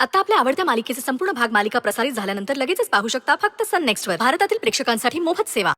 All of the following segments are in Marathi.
आता आपल्या आवडत्या मालिकेचे संपूर्ण भाग मालिका प्रसारित झाल्यानंतर लगेचच पाहू शकता फक्त सन नेक्स्ट वर. भारतातील प्रेक्षकांसाठी मोफत सेवा.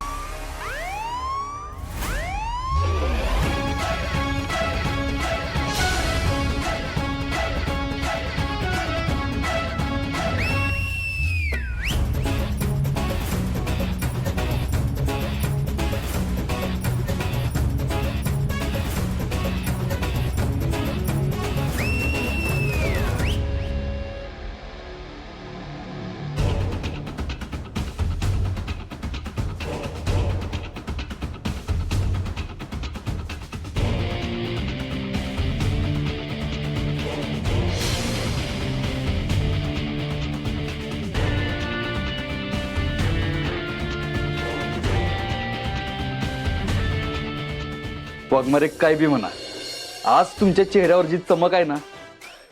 वाघमारे काय बी म्हणा, आज तुमच्या चेहऱ्यावर जी चमक आहे ना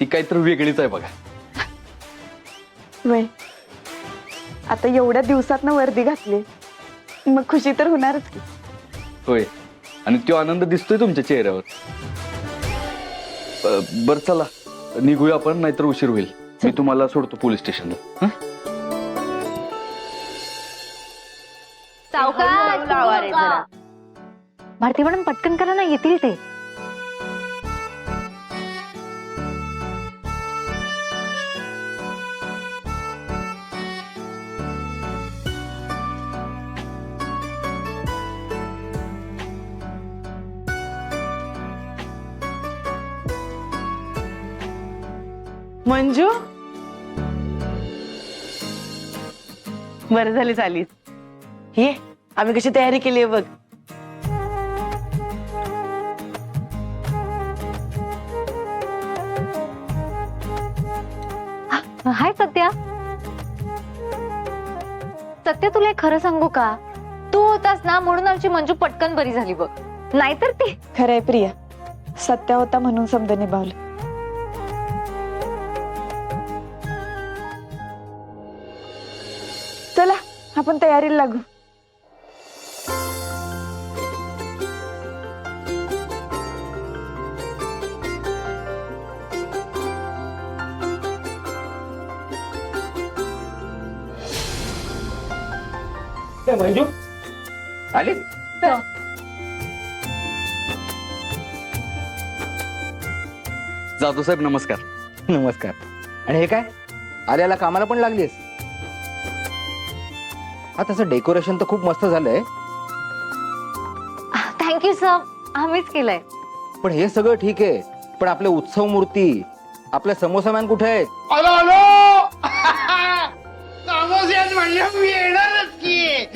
ती काहीतरी वेगळीच आहे बघा. वय आता एवढ्या दिवसात ना वर्दी घातली मग खुशी तर होणारच की. होय, आणि तो आनंद दिसतोय तुमच्या चेहऱ्यावर. बर चला निघूया आपण, नाहीतर उशीर होईल. मी तुम्हाला सोडतो पोलीस स्टेशनला. भारती मॅडम पटकन करा ना, येतील ते. मंजू बरं झाली चालीस. ये आम्ही कशी तयारी केली आहे बघ. हाय सत्या. सत्या तुला एक खरं सांगू का, तू होतास ना म्हणून आमची मंजू पटकन बरी झाली बघ, नाहीतर ती. खरंय प्रिया, सत्या होता म्हणून शब्द निभावला. चला आपण तयारीला लागू. मंजू आली. जाधव साहेब नमस्कार. नमस्कार. आणि हे काय, आल्याला कामाला पण लागलीस? हा तसं डेकोरेशन तर खूप मस्त झालंय, थँक्यू सर, आम्हीच केलंय. पण हे सगळं ठीक आहे, पण आपले उत्सव मूर्ती, आपल्या समोसा मॅन कुठे आहेत? आलो आलो समोस्यात म्हणलं मी येणारच की.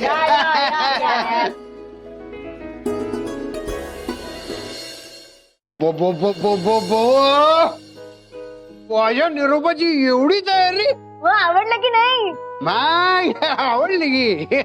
बो बो बो बो बो बो माझ्या निरोपाची एवढी तयारी. आवडलं की नाही? माय आवडली की.